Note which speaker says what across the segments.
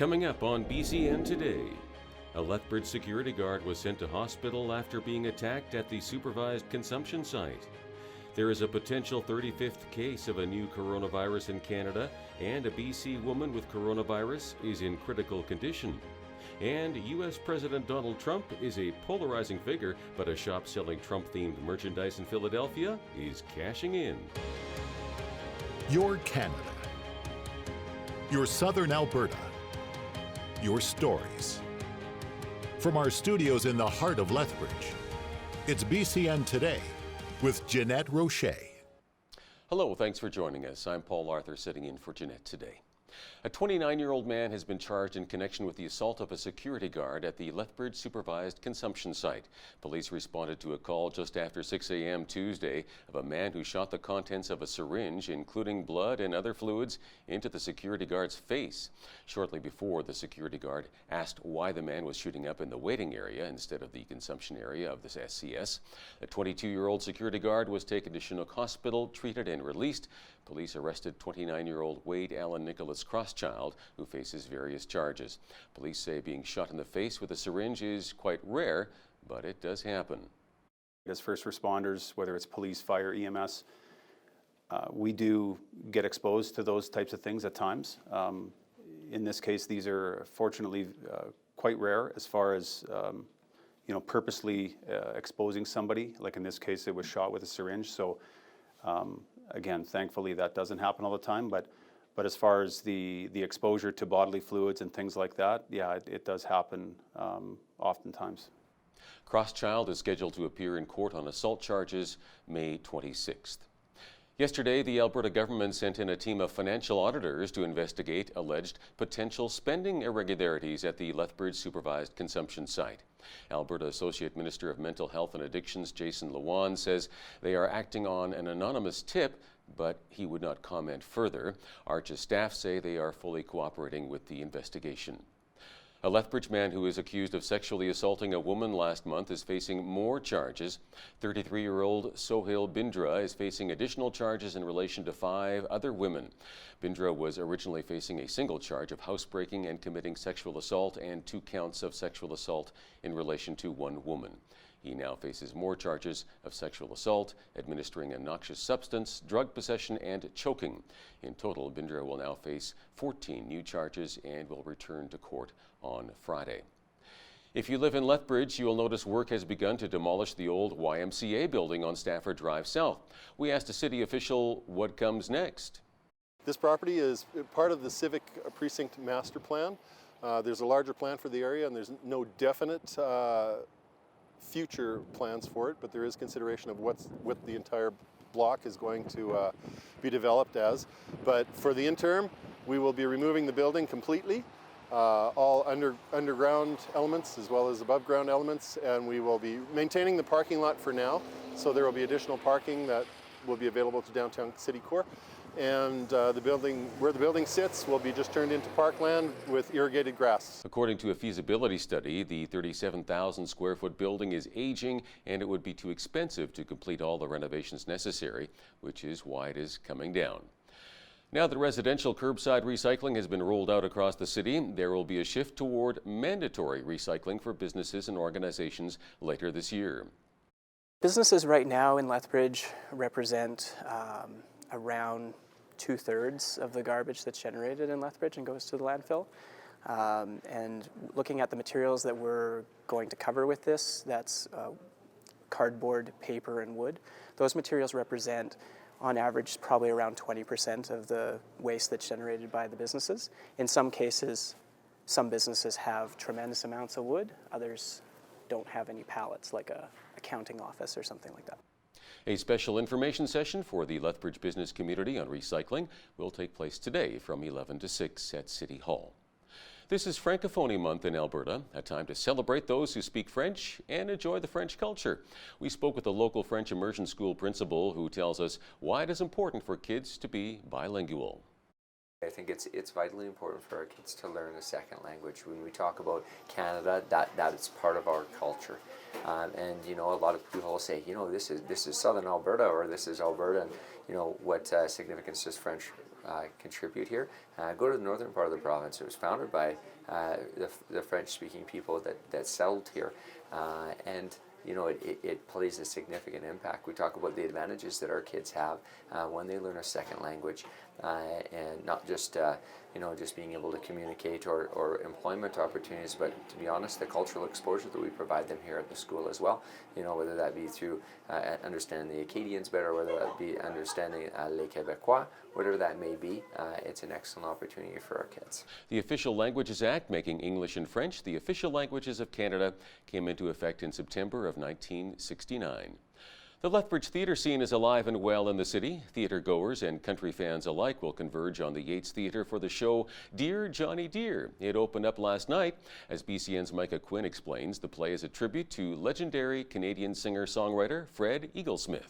Speaker 1: Coming up on BCN today, a Lethbridge security guard was sent to hospital after being attacked at the Supervised consumption site. There is a potential 35th case of a new coronavirus in Canada, and a BC woman with coronavirus is in critical condition. And U.S. President Donald Trump is a polarizing figure, but a shop selling Trump-themed merchandise in Philadelphia is cashing in.
Speaker 2: Your Canada. Your Southern Alberta. Your stories. From our studios in the heart of Lethbridge, it's BCN Today with Jeanette Roche.
Speaker 1: Hello, thanks for joining us. I'm Paul Arthur, sitting in for Jeanette today. A 29-year-old man has been charged in connection with the assault of a security guard at the Lethbridge Supervised consumption site. Police responded to a call just after 6 a.m. Tuesday of a man who shot the contents of a syringe, including blood and other fluids, into the security guard's face. Shortly before, the security guard asked why the man was shooting up in the waiting area instead of the consumption area of this SCS. The 22-year-old security guard was taken to Chinook Hospital, treated and released. Police arrested 29-year-old Wade Allen Nicholas Crosschild, who faces various charges. Police say being shot in the face with a syringe is quite rare, but it does happen.
Speaker 3: As first responders, whether it's police, fire, EMS, we do get exposed to those types of things at times. In this case, these are fortunately quite rare as far as purposely exposing somebody. Like in this case, it was shot with a syringe. So again, thankfully that doesn't happen all the time, but as far as the exposure to bodily fluids and things like that, yeah, it does happen oftentimes.
Speaker 1: Crosschild is scheduled to appear in court on assault charges May 26th. Yesterday, the Alberta government sent in a team of financial auditors to investigate alleged potential spending irregularities at the Lethbridge Supervised consumption site. Alberta Associate Minister of Mental Health and Addictions Jason Lewan says they are acting on an anonymous tip, but he would not comment further. Arch's staff say they are fully cooperating with the investigation. A Lethbridge man who is accused of sexually assaulting a woman last month is facing more charges. 33-year-old Sohail Bindra is facing additional charges in relation to 5 other women. Bindra was originally facing a single charge of housebreaking and committing sexual assault and 2 counts of sexual assault in relation to 1 woman. He now faces more charges of sexual assault, administering a noxious substance, drug possession, and choking. In total, Bindra will now face 14 new charges and will return to court on Friday. If you live in Lethbridge, you will notice work has begun to demolish the old YMCA building on Stafford Drive South. We asked a city official what comes next.
Speaker 4: This property is part of the Civic Precinct Master Plan. There's a larger plan for the area, and there's no definite future plans for it, but there is consideration of what the entire block is going to be developed as. But for the interim, we will be removing the building completely, all underground elements as well as above ground elements, and we will be maintaining the parking lot for now. So there will be additional parking that will be available to downtown City Core. And the building, where the building sits, will be just turned into parkland with irrigated grass.
Speaker 1: According to a feasibility study, the 37,000 square foot building is aging and it would be too expensive to complete all the renovations necessary, which is why it is coming down. Now that residential curbside recycling has been rolled out across the city, there will be a shift toward mandatory recycling for businesses and organizations later this year.
Speaker 5: Businesses right now in Lethbridge represent around 2/3 of the garbage that's generated in Lethbridge and goes to the landfill. And looking at the materials that we're going to cover with this, that's cardboard, paper, and wood. Those materials represent, on average, probably around 20% of the waste that's generated by the businesses. In some cases, some businesses have tremendous amounts of wood, others don't have any pallets, like a accounting office or something like that.
Speaker 1: A special information session for the Lethbridge business community on recycling will take place today from 11 to 6 at City Hall. This is Francophonie Month in Alberta, a time to celebrate those who speak French and enjoy the French culture. We spoke with a local French immersion school principal who tells us why it is important for kids to be bilingual.
Speaker 6: I think it's vitally important for our kids to learn a second language. When we talk about Canada, that is part of our culture. And you know, a lot of people will say, you know, this is Southern Alberta, or this is Alberta, and you know, what significance does French contribute here? Go to the northern part of the province. It was founded by the French-speaking people that settled here, and you know, it plays a significant impact. We talk about the advantages that our kids have when they learn a second language, and not just you know, just being able to communicate or employment opportunities, but to be honest, the cultural exposure that we provide them here at the school as well. You know, whether that be through understanding the Acadians better, whether that be understanding les Québécois, whatever that may be, it's an excellent opportunity for our kids.
Speaker 1: The Official Languages Act, making English and French the official languages of Canada, came into effect in September of 1969. The Lethbridge theatre scene is alive and well in the city. Theatre goers and country fans alike will converge on the Yates Theatre for the show Dear Johnny Dear. It opened up last night. As BCN's Micah Quinn explains, the play is a tribute to legendary Canadian singer-songwriter Fred Eaglesmith.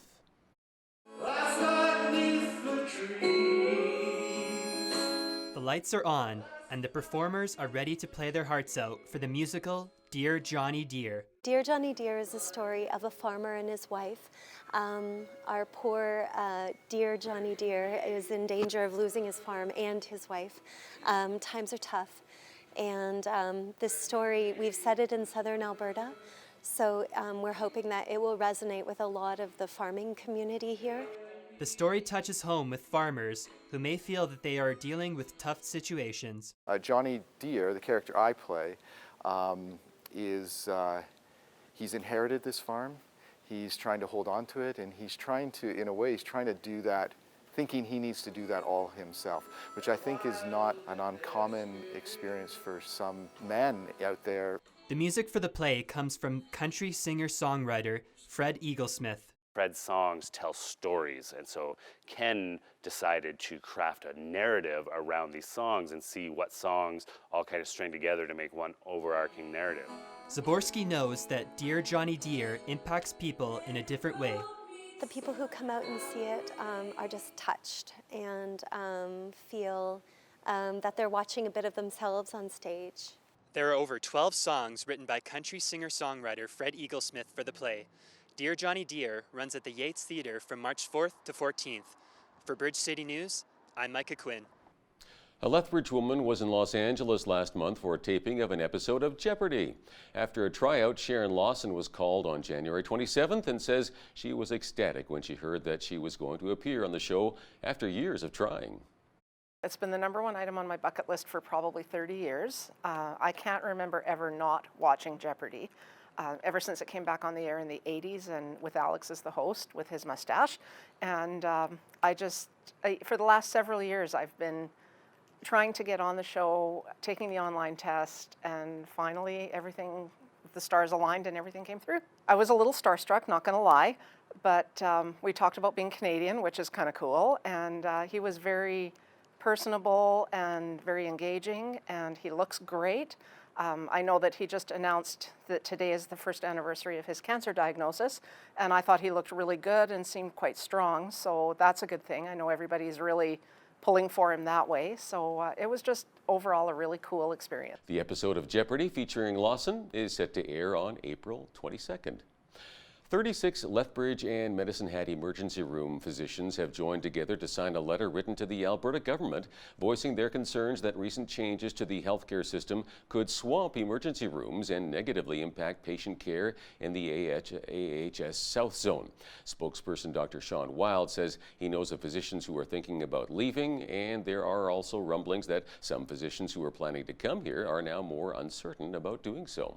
Speaker 7: The lights are on, and the performers are ready to play their hearts out for the musical Dear Johnny Dear.
Speaker 8: Dear Johnny Dear is a story of a farmer and his wife. Our poor dear Johnny Dear is in danger of losing his farm and his wife. Times are tough. And this story, we've set it in southern Alberta, so we're hoping that it will resonate with a lot of the farming community here.
Speaker 7: The story touches home with farmers who may feel that they are dealing with tough situations.
Speaker 9: Johnny Dear, the character I play, he's inherited this farm. He's trying to hold on to it, and he's trying to, in a way, he's trying to do that, thinking he needs to do that all himself, which I think is not an uncommon experience for some men out there.
Speaker 7: The music for the play comes from country singer-songwriter Fred Eaglesmith.
Speaker 10: Fred's songs tell stories, and so Ken decided to craft a narrative around these songs and see what songs all kind of string together to make one overarching narrative.
Speaker 7: Zaborski knows that Dear Johnny Dear impacts people in a different way.
Speaker 8: The people who come out and see it are just touched and feel that they're watching a bit of themselves on stage.
Speaker 7: There are over 12 songs written by country singer-songwriter Fred Eaglesmith for the play. Dear Johnny Dear runs at the Yates Theatre from March 4th to 14th. For Bridge City News, I'm Micah Quinn.
Speaker 1: A Lethbridge woman was in Los Angeles last month for a taping of an episode of Jeopardy. After a tryout, Sharon Lawson was called on January 27th and says she was ecstatic when she heard that she was going to appear on the show after years of trying.
Speaker 11: It's been the #1 item on my bucket list for probably 30 years. I can't remember ever not watching Jeopardy. Ever since it came back on the air in the 80s and with Alex as the host with his mustache. And for the last several years, I've been trying to get on the show, taking the online test, and finally the stars aligned and everything came through. I was a little starstruck, not gonna lie, but we talked about being Canadian, which is kind of cool, and he was very personable and very engaging, and he looks great. I know that he just announced that today is the first anniversary of his cancer diagnosis, and I thought he looked really good and seemed quite strong, so that's a good thing. I know everybody's really pulling for him that way, so it was just overall a really cool experience.
Speaker 1: The episode of Jeopardy featuring Lawson is set to air on April 22nd. 36 Lethbridge and Medicine Hat emergency room physicians have joined together to sign a letter written to the Alberta government voicing their concerns that recent changes to the healthcare system could swamp emergency rooms and negatively impact patient care in the AHS South Zone. Spokesperson Dr. Sean Wild says he knows of physicians who are thinking about leaving, and there are also rumblings that some physicians who are planning to come here are now more uncertain about doing so.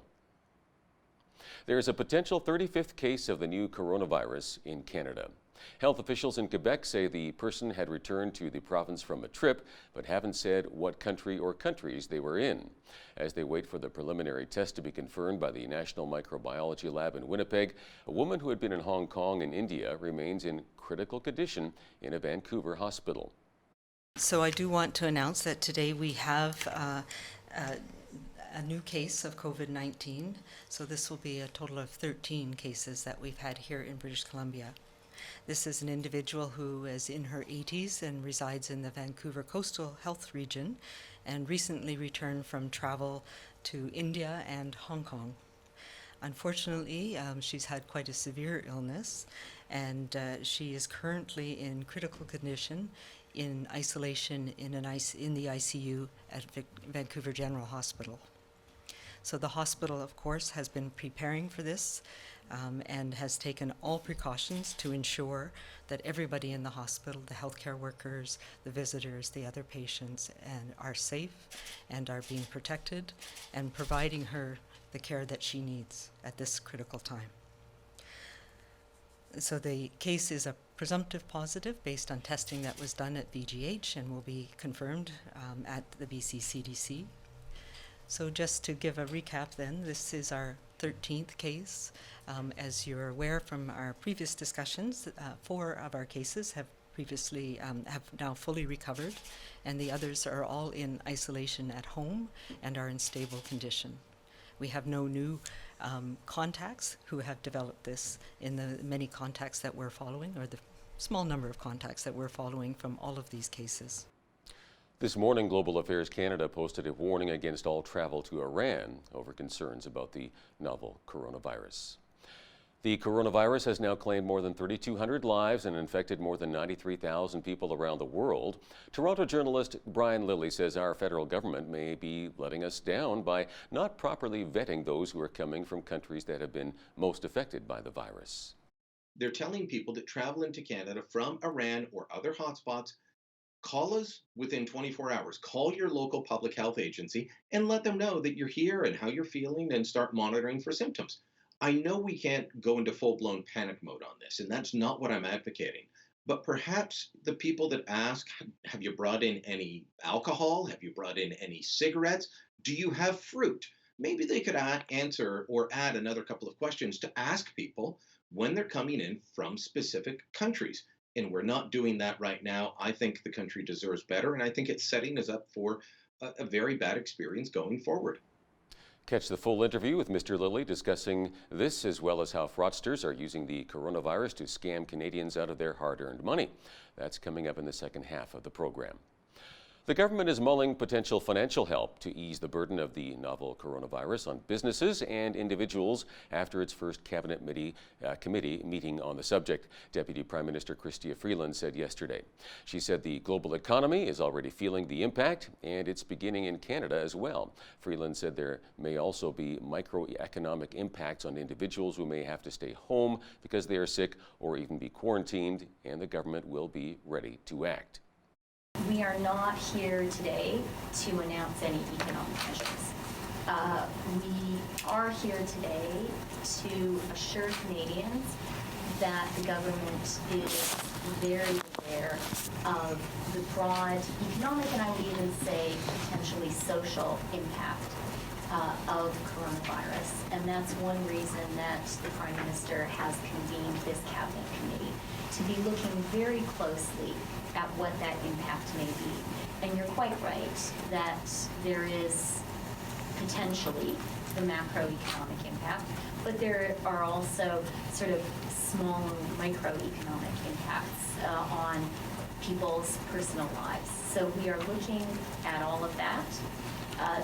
Speaker 1: There is a potential 35th case of the new coronavirus in Canada. Health officials in Quebec say the person had returned to the province from a trip, but haven't said what country or countries they were in. As they wait for the preliminary test to be confirmed by the National Microbiology Lab in Winnipeg, a woman who had been in Hong Kong and India remains in critical condition in a Vancouver hospital.
Speaker 12: So I do want to announce that today we have a new case of COVID-19. So this will be a total of 13 cases that we've had here in British Columbia. This is an individual who is in her 80s and resides in the Vancouver Coastal Health Region and recently returned from travel to India and Hong Kong. Unfortunately, she's had quite a severe illness, and she is currently in critical condition in isolation in the ICU at Vancouver General Hospital. So the hospital, of course, has been preparing for this and has taken all precautions to ensure that everybody in the hospital, the healthcare workers, the visitors, the other patients, are safe and are being protected and providing her the care that she needs at this critical time. So the case is a presumptive positive based on testing that was done at VGH and will be confirmed at the BC CDC. So just to give a recap then, this is our 13th case. As you're aware from our previous discussions, 4 of our cases have now fully recovered, and the others are all in isolation at home and are in stable condition. We have no new contacts who have developed this in the many contacts that we're following, or the small number of contacts that we're following from all of these cases.
Speaker 1: This morning, Global Affairs Canada posted a warning against all travel to Iran over concerns about the novel coronavirus. The coronavirus has now claimed more than 3,200 lives and infected more than 93,000 people around the world. Toronto journalist Brian Lilly says our federal government may be letting us down by not properly vetting those who are coming from countries that have been most affected by the virus.
Speaker 13: They're telling people that travel into Canada from Iran or other hotspots, call us within 24 hours. Call your local public health agency and let them know that you're here and how you're feeling and start monitoring for symptoms. I know we can't go into full-blown panic mode on this, and that's not what I'm advocating. But perhaps the people that ask, have you brought in any alcohol? Have you brought in any cigarettes? Do you have fruit? Maybe they could answer or add another couple of questions to ask people when they're coming in from specific countries. And we're not doing that right now. I think the country deserves better, and I think it's setting us up for a very bad experience going forward.
Speaker 1: Catch the full interview with Mr. Lilly discussing this, as well as how fraudsters are using the coronavirus to scam Canadians out of their hard-earned money. That's coming up in the second half of the program. The government is mulling potential financial help to ease the burden of the novel coronavirus on businesses and individuals after its first cabinet committee meeting on the subject, Deputy Prime Minister Chrystia Freeland said yesterday. She said the global economy is already feeling the impact, and it's beginning in Canada as well. Freeland said there may also be microeconomic impacts on individuals who may have to stay home because they are sick or even be quarantined, and the government will be ready to act.
Speaker 14: We are not here today to announce any economic measures. We are here today to assure Canadians that the government is very aware of the broad economic, and I would even say potentially social impact of coronavirus. And that's one reason that the Prime Minister has convened this Cabinet Committee, to be looking very closely at what that impact may be. And you're quite right that there is potentially the macroeconomic impact, but there are also sort of small microeconomic impacts on people's personal lives. So we are looking at all of that.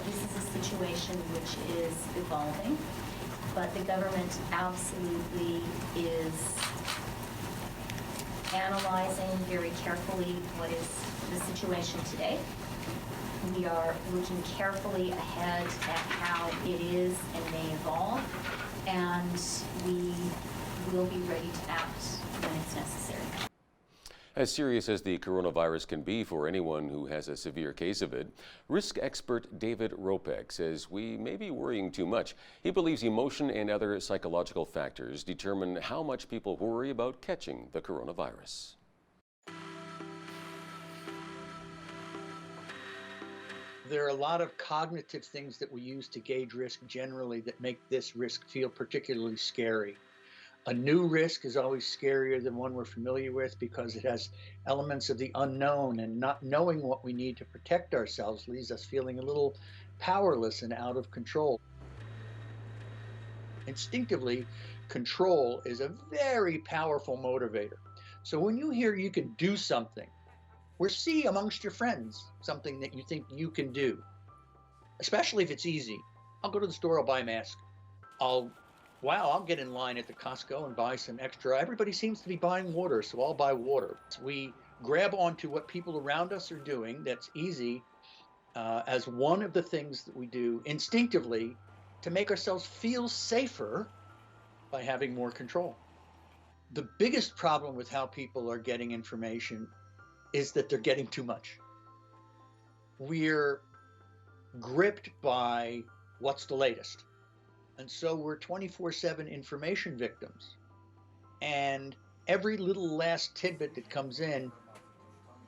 Speaker 14: This is a situation which is evolving, but the government absolutely is analyzing very carefully what is the situation today. We are looking carefully ahead at how it is and may evolve, and we will be ready to act when it's necessary.
Speaker 1: As serious as the coronavirus can be for anyone who has a severe case of it, risk expert David Ropek says we may be worrying too much. He believes emotion and other psychological factors determine how much people worry about catching the coronavirus.
Speaker 15: There are a lot of cognitive things that we use to gauge risk generally that make this risk feel particularly scary. A new risk is always scarier than one we're familiar with because it has elements of the unknown, and not knowing what we need to protect ourselves leaves us feeling a little powerless and out of control. Instinctively, control is a very powerful motivator. So when you hear you can do something, or see amongst your friends something that you think you can do, especially if it's easy. I'll go to the store, I'll buy a mask. I'll get in line at the Costco and buy some extra. Everybody seems to be buying water, so I'll buy water. We grab onto what people around us are doing that's easy as one of the things that we do instinctively to make ourselves feel safer by having more control. The biggest problem with how people are getting information is that they're getting too much. We're gripped by what's the latest. And so we're 24/7 information victims. And every little last tidbit that comes in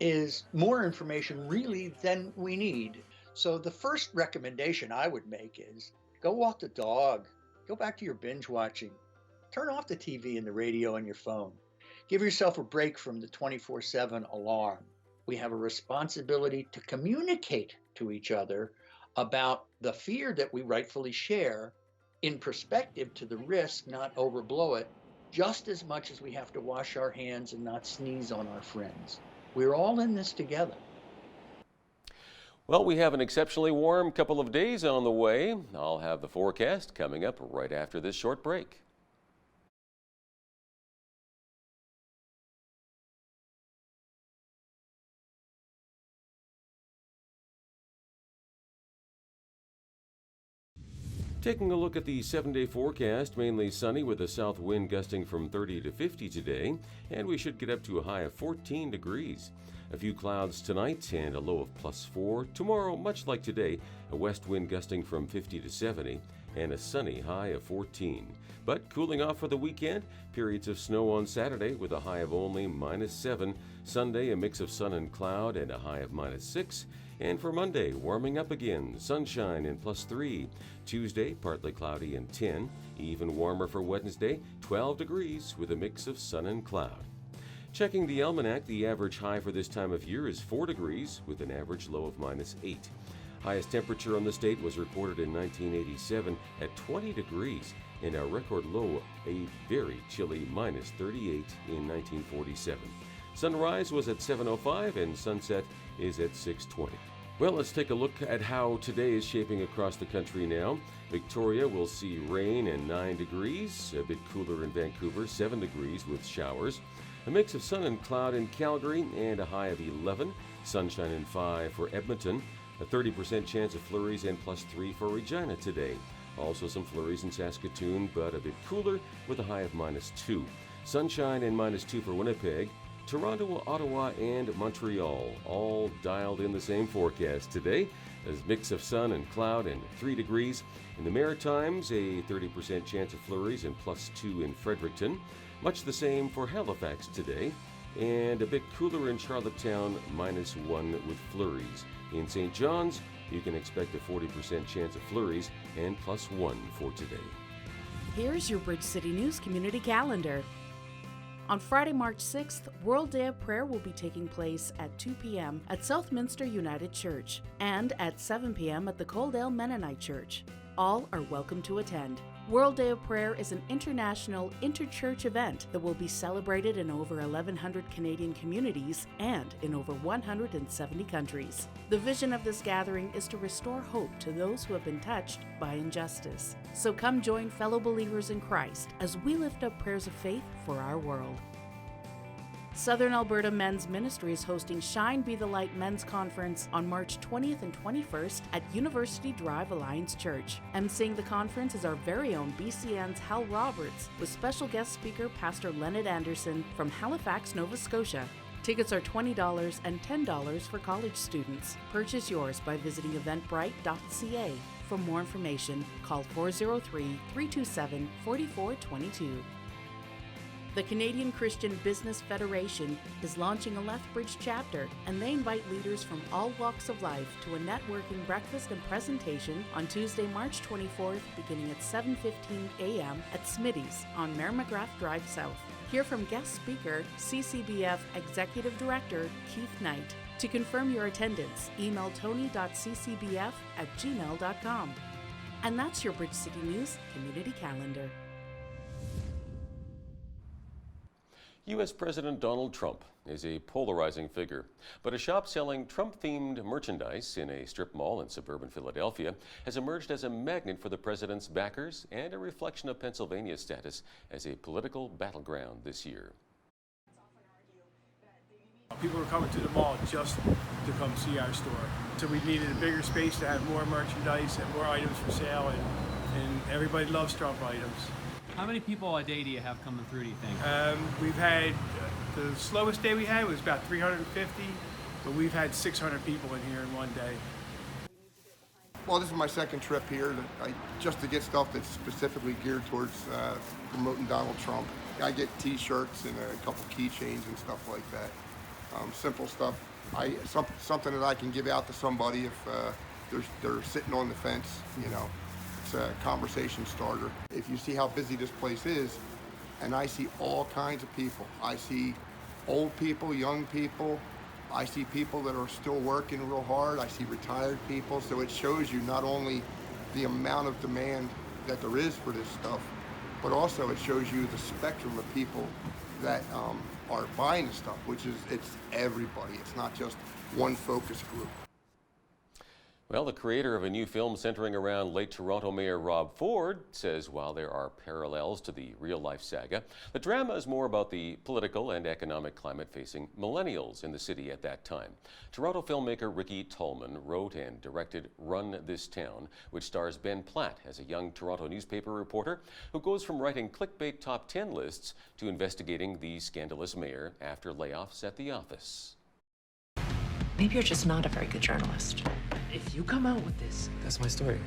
Speaker 15: is more information really than we need. So the first recommendation I would make is go walk the dog, go back to your binge watching, turn off the TV and the radio and your phone. Give yourself a break from the 24/7 alarm. We have a responsibility to communicate to each other about the fear that we rightfully share in perspective to the risk, not overblow it, just as much as we have to wash our hands and not sneeze on our friends. We're all in this together.
Speaker 1: Well, we have an exceptionally warm couple of days on the way. I'll have the forecast coming up right after this short break. Taking a look at the 7-day forecast, mainly sunny with a south wind gusting from 30 to 50 today, and we should get up to a high of 14 degrees. A few clouds tonight and a low of +4. Tomorrow, much like today, a west wind gusting from 50 to 70 and a sunny high of 14. But cooling off for the weekend, periods of snow on Saturday with a high of only -7. Sunday, a mix of sun and cloud and a high of -6. And for Monday, warming up again, sunshine and +3. Tuesday, partly cloudy and 10. Even warmer for Wednesday, 12 degrees with a mix of sun and cloud. Checking the almanac, the average high for this time of year is 4 degrees with an average low of -8. Highest temperature on the state was recorded in 1987 at 20 degrees and our record low, a very chilly -38 in 1947. Sunrise was at 7:05 and sunset is at 6:20. Well, let's take a look at how today is shaping across the country now. Victoria will see rain and 9 degrees, a bit cooler in Vancouver, 7 degrees with showers. A mix of sun and cloud in Calgary and a high of 11. Sunshine and 5 for Edmonton. A 30% chance of flurries and +3 for Regina today. Also some flurries in Saskatoon, but a bit cooler with a high of -2. Sunshine and -2 for Winnipeg. Toronto, Ottawa, and Montreal all dialed in the same forecast today. There's a mix of sun and cloud and 3 degrees. In the Maritimes, a 30% chance of flurries and +2 in Fredericton. Much the same for Halifax today. And a bit cooler in Charlottetown, -1 with flurries. In St. John's, you can expect a 40% chance of flurries and +1 for today.
Speaker 16: Here's your Bridge City News Community Calendar. On Friday, March 6th, World Day of Prayer will be taking place at 2 p.m. at Southminster United Church and at 7 p.m. at the Coaldale Mennonite Church. All are welcome to attend. World Day of Prayer is an international interchurch event that will be celebrated in over 1,100 Canadian communities and in over 170 countries. The vision of this gathering is to restore hope to those who have been touched by injustice. So come join fellow believers in Christ as we lift up prayers of faith for our world. Southern Alberta Men's Ministry is hosting Shine Be the Light Men's Conference on March 20th and 21st at University Drive Alliance Church. emceeing the conference is our very own BCN's Hal Roberts, with special guest speaker Pastor Leonard Anderson from Halifax, Nova Scotia. Tickets are $20 and $10 for college students. Purchase yours by visiting eventbrite.ca. For more information, call 403-327-4422. The Canadian Christian Business Federation is launching a Lethbridge chapter, and they invite leaders from all walks of life to a networking breakfast and presentation on Tuesday, March 24th, beginning at 7:15 a.m. at Smitty's on Merrimagraff Drive South. Hear from guest speaker, CCBF Executive Director Keith Knight. To confirm your attendance, email tony.ccbf@gmail.com. And that's your Bridge City News Community Calendar.
Speaker 1: U.S. President Donald Trump is a polarizing figure, but a shop selling Trump-themed merchandise in a strip mall in suburban Philadelphia has emerged as a magnet for the president's backers and a reflection of Pennsylvania's status as a political battleground this year.
Speaker 17: People were coming to the mall just to come see our store. So we needed a bigger space to have more merchandise and more items for sale, and everybody loves Trump items.
Speaker 18: How many people a day do you have coming through, do you think?
Speaker 17: We've had, the slowest day we had was about 350, but we've had 600 people in here in one day.
Speaker 19: Well, this is my second trip here, just to get stuff that's specifically geared towards promoting Donald Trump. I get t-shirts and a couple keychains and stuff like that. Simple stuff. Something that I can give out to somebody if they're sitting on the fence, you know. It's a conversation starter. If you see how busy this place is, and I see all kinds of people. I see old people, young people. I see people that are still working real hard. I see retired people. So it shows you not only the amount of demand that there is for this stuff, but also it shows you the spectrum of people that are buying the stuff, which is, it's everybody. It's not just one focus group.
Speaker 1: Well, the creator of a new film centering around late Toronto Mayor Rob Ford says while there are parallels to the real-life saga, the drama is more about the political and economic climate facing millennials in the city at that time. Toronto filmmaker Ricky Tallman wrote and directed Run This Town, which stars Ben Platt as a young Toronto newspaper reporter who goes from writing clickbait top 10 lists to investigating the scandalous mayor after layoffs at the office.
Speaker 20: Maybe you're just not a very good journalist.
Speaker 21: If you come out with this,
Speaker 22: that's my story.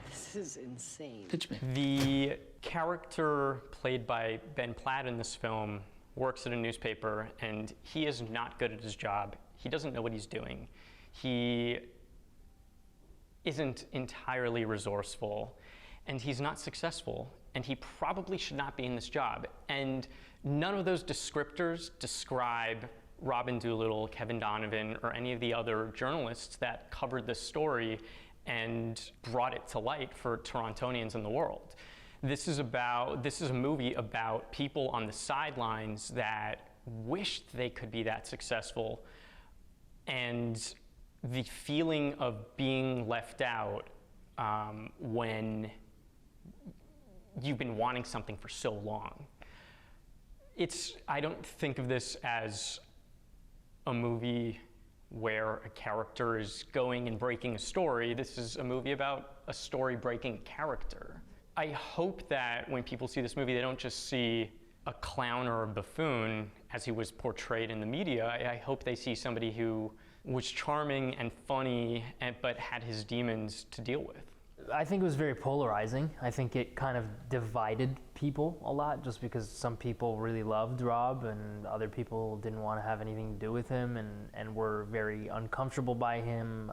Speaker 21: This is insane.
Speaker 22: Pitch me.
Speaker 23: The character played by Ben Platt in this film works at a newspaper, and he is not good at his job. He doesn't know what he's doing. He isn't entirely resourceful, and he's not successful, and he probably should not be in this job. And none of those descriptors describe Robin Doolittle, Kevin Donovan, or any of the other journalists that covered this story and brought it to light for Torontonians in the world. This is a movie about people on the sidelines that wished they could be that successful, and the feeling of being left out when you've been wanting something for so long. I don't think of this as a movie where a character is going and breaking a story. This is a movie about a story breaking character. I hope that when people see this movie, they don't just see a clown or a buffoon as he was portrayed in the media. I hope they see somebody who was charming and funny, but had his demons to deal with.
Speaker 21: I think it was very polarizing. I think it kind of divided people a lot, just because some people really loved Rob and other people didn't want to have anything to do with him and were very uncomfortable by him,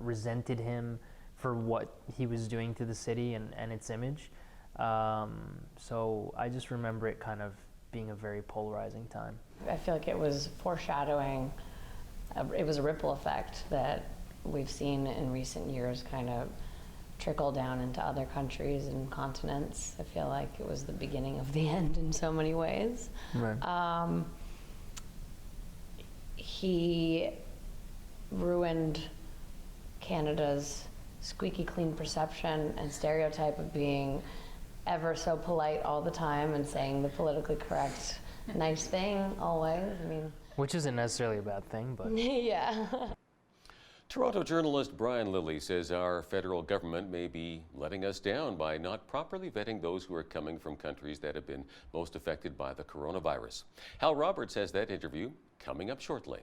Speaker 21: resented him for what he was doing to the city and its image. So I just remember it kind of being a very polarizing time.
Speaker 24: I feel like it was foreshadowing, it was a ripple effect that we've seen in recent years kind of trickle down into other countries and continents. I feel like it was the beginning of the end in so many ways.
Speaker 21: Right.
Speaker 24: He ruined Canada's squeaky clean perception and stereotype of being ever so polite all the time and saying the politically correct nice thing always. I mean,
Speaker 21: which isn't necessarily a bad thing, but
Speaker 24: yeah.
Speaker 1: Toronto journalist Brian Lilly says our federal government may be letting us down by not properly vetting those who are coming from countries that have been most affected by the coronavirus. Hal Roberts has that interview coming up shortly.